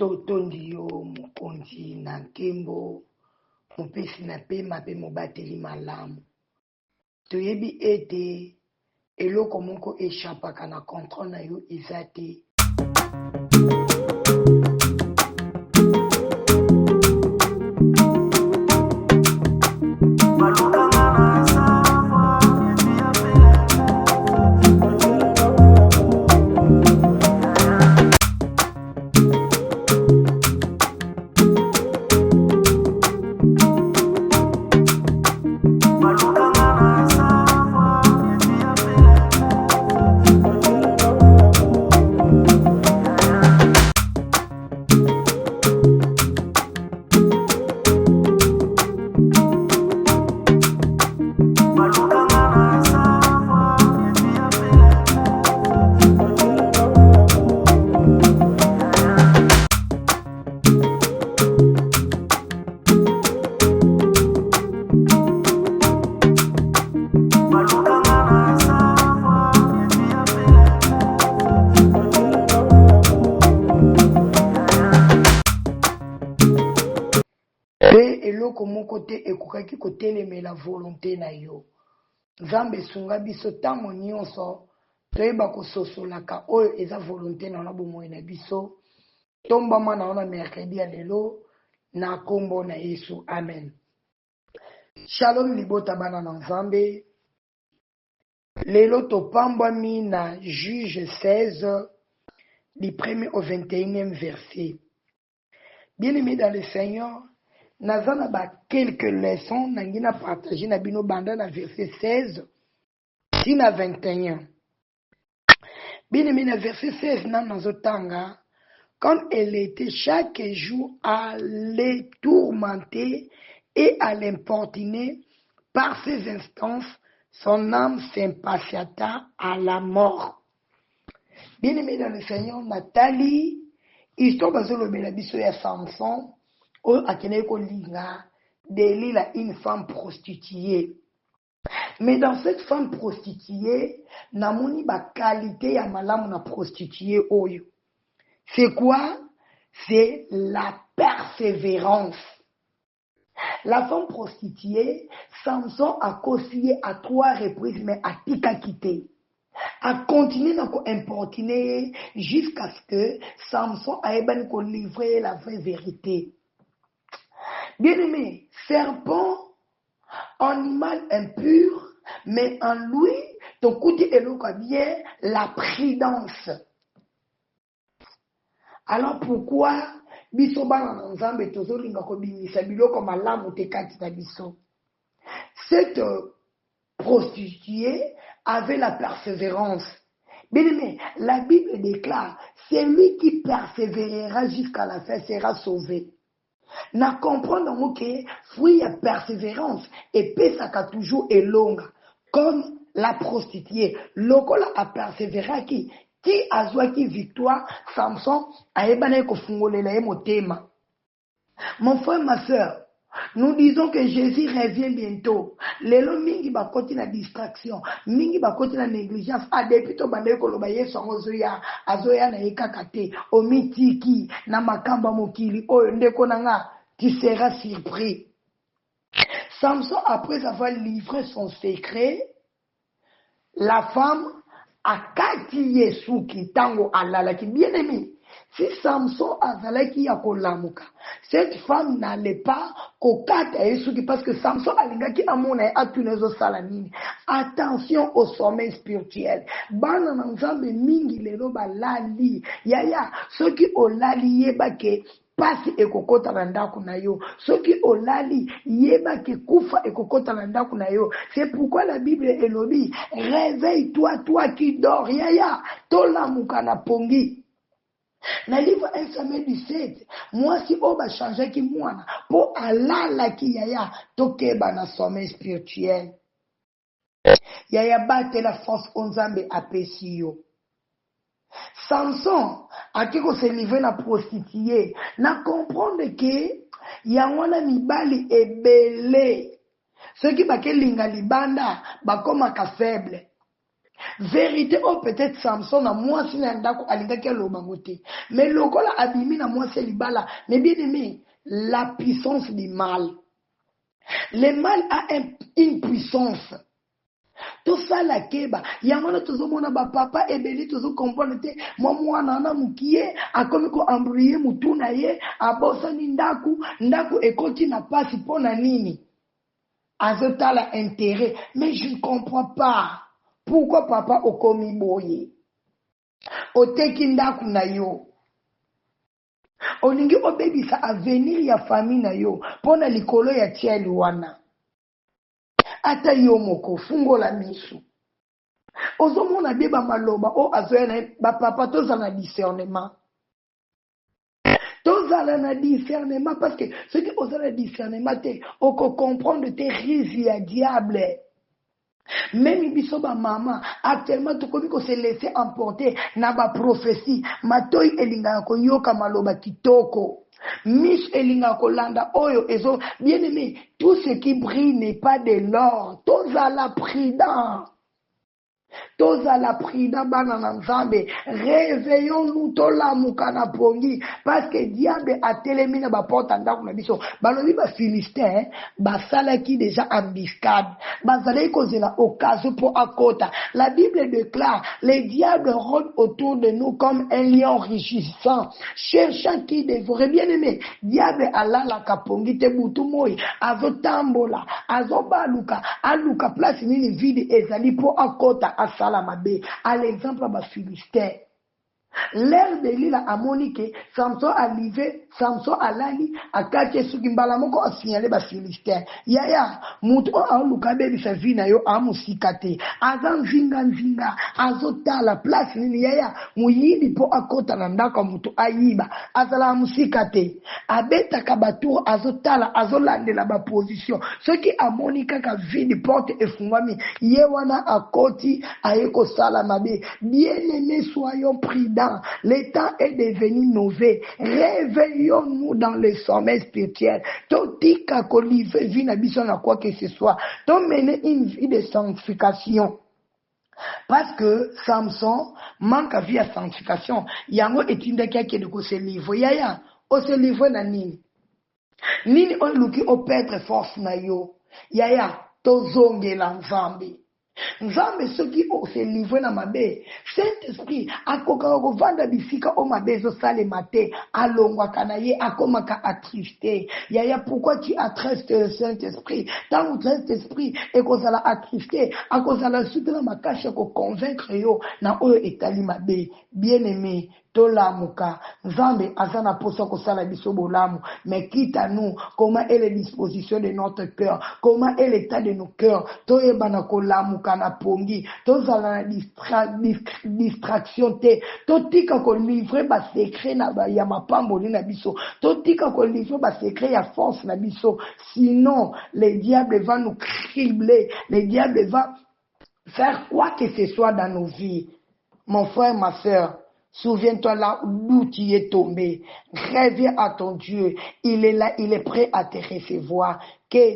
totondi yo mokonzi na nkembo mopesi na pema mpe mobateli malamu. Toyebi ete eloko moko echapaka na contrôle na yo eza te. Eloko moko te ekokaki kotelemela volonté na yo. Nzambe esunga biso ntango nyonso toyeba kososolaka oyo eza volonté na bomoi na biso. Tombama na ona mercredi ya lelo na kombo na Yesu. Amen. Shalom libota bana na Nzambe. Lelo topambwami na Juge 16 du 1er au 21e verset. Bien-aimés dans le Seigneur, nazana ba quelques leçons nangina partager na bino banda na verset 16 si na 21. Bien-aimé na verset 16 na nazotanga, comme elle était chaque jour à les tourmenter et à l'importuner par ses instances, son âme s'impatienta à la mort. Bien-aimé dans le Seigneur, Nathalie, histoire bazolobela biso ya Samson, oyo akende kolinga Delila, une femme prostituée. Mais dans cette femme prostituée, namoni ba qualité ya malamu na prostituée oyo. C'est quoi? C'est la persévérance. La femme prostituée, Samson a conseillé à 3 reprises, mais a tika quitté. A continué à importuner jusqu'à ce que Samson ait livré la vraie vérité. Bien-aimé, serpent, animal impur, mais en lui, ton côté est bien la prudence. Alors pourquoi biso bana nzambe tozolinga ko bimisa biloko malamu te kati na biso? Cette prostituée avait la persévérance. Bien-aimé, la Bible déclare, celui qui persévérera jusqu'à la fin sera sauvé. Na comprendre que fruit ya persévérance et pesaka toujours est longue comme la prostituée. Lokola a persévéré qui azwaki victoire, Samson a ebana ko fungolela ye motema. Mon frère, ma soeur, nous disons que Jésus revient bientôt. Lelo mingi bakoti na distraction, mingi bakoti na négligence. A depuis to bande ko loba Yesu azoya na ekakate, omitiki na makamba mokili oyo ndeko nanga, tu seras surpris. Samson, après avoir livré son secret, la femme a kati Yesu ki tango alala ki bien aimé. Si Samson azalaki ya kolamuka, cette femme n'allait pas kokata Yesu ki parce que Samson alingaki amona atunezo salanini. Attention au sommeil spirituel. Bana na Nzambe mingi lelo balali. Yaya, ceux qui olali yebake pasi ekokota na ndaku na yo. Soki olali yeba ke kufa ekokota na ndaku na yo. C'est pourquoi la Bible elobi, réveille-toi, toi qui dors. Yaya, tolamuka na pongi. Na livre 1 Samuel 17, moi si oba changer ki mwana po alala ki yaya tokeba na sommeil spirituel. Yaya bate la force onzambe apesi yo. Samson a kiko se livrer na prostituée, na comprendre que yangwana mibali ebele. Ceux qui bakelinga libanda bakoma ka faible. Vérité, oh peut-être Samson a moi si n'andako alingaki alobangote. Mais lokola abimi na moi c'est libala. Mais bien aimé, la puissance du mal. Le mal a une puissance. Tout ça la keba. Yamana tozo mona ba papa ebeli tozo comprendre te. Mwana na mukie akomi ko embrouiller mutu na ye abosa ni ndaku ekoti na pasi pona nini. Azotala intérêt, mais je ne comprends pas. Pourquoi papa okomi boye? Oteki ndaku na yo. Olingi obebisa avenir ya famille na yo. Pona likolo ya tieli wana. Ata yo moko fungola misu. Ozomona beba maloba o azoena ba papa tozana discernement. Tozala na discernement parce que ce qui ozala discernement te oko comprendre te risques ya diable. Même biso ba maman actuellement to komi ko se laisser emporter na ba prophétie matoi elinga ko yoka maloba kitoko. Miss elinga kolanda oyo ezo bien aimé, tout ce qui brille n'est pas de l'or. Tozala prudent. Tozala prudent bana na nzambe. Réveillons-nous tola mukana pongi parce que diable a téléminé ba porte ndako na biso. Balobi ba Philistin ba sala qui déjà embuscade. Bazale kozela occasion pour akota. La Bible déclare les diables rôdent autour de nous comme un lion rugissant, cherchant qui dévorer. Bien aimé, diable ala la kapongi te butu moi azotambola azobaluka aluka place nini vide ezali pour akota asala mabe. À l'exemple ba Philistin. L'air de l'île a moniqué, Samson a livré, Samson a lali, a kache sukimbala moko a signalé ba Philistin. Yaya, muto a luka bebi sa vina yo a musikate. Azan zinga, azota la place nini yaya, muyidi po akota nandaka muto a yiba, azala musikate. Abeta kabatur azotala, azolande la ba position. Ce qui a monika ka vidi porte e fungami, yewana akoti a eko salamabe. Bien aimé, soyons prudents. Le temps est devenu mauvais. Réveillons-nous dans le sommeil spirituel. Totika kolive vina biso na quoi que ce soit. To mener une vie de sanctification. Parce que Samson manque à vie à sanctification. Yango etinda kia ke de ko se livre. Yaya, o se livre na nini? Nini on luki o perdre force na yo. Yaya, to zonge la nzambe. Nzambe soki o se livre na mabe. Saint-Esprit akoka ko vanda bisika o mabe zo sale mate alongwa kanaye akomaka attristé. Yaya, pourquoi tu attristes le Saint-Esprit? Tant que Saint-Esprit et ko sala attristé, akozala sutela makasha ko convaincre yo na oyo etali mabe. Bien-aimé, tolamuka nzambe azana posa ko sala biso bolamu, mais quitte à nous comment est les dispositions de notre cœur, comment est l'état de nos cœurs. Toyebana ko lamuka na pongi, tozala na distraction te, totika ko livrer ba secret na ba ya mapamboli na biso, totika ko livrer ba secret ya force na biso, sinon le diable va nous cribler, le diable va faire quoi que ce soit dans nos vies. Mon frère, ma soeur, souviens-toi là d'où tu es tombé. Reviens à ton Dieu. Il est là, il est prêt à te recevoir. Que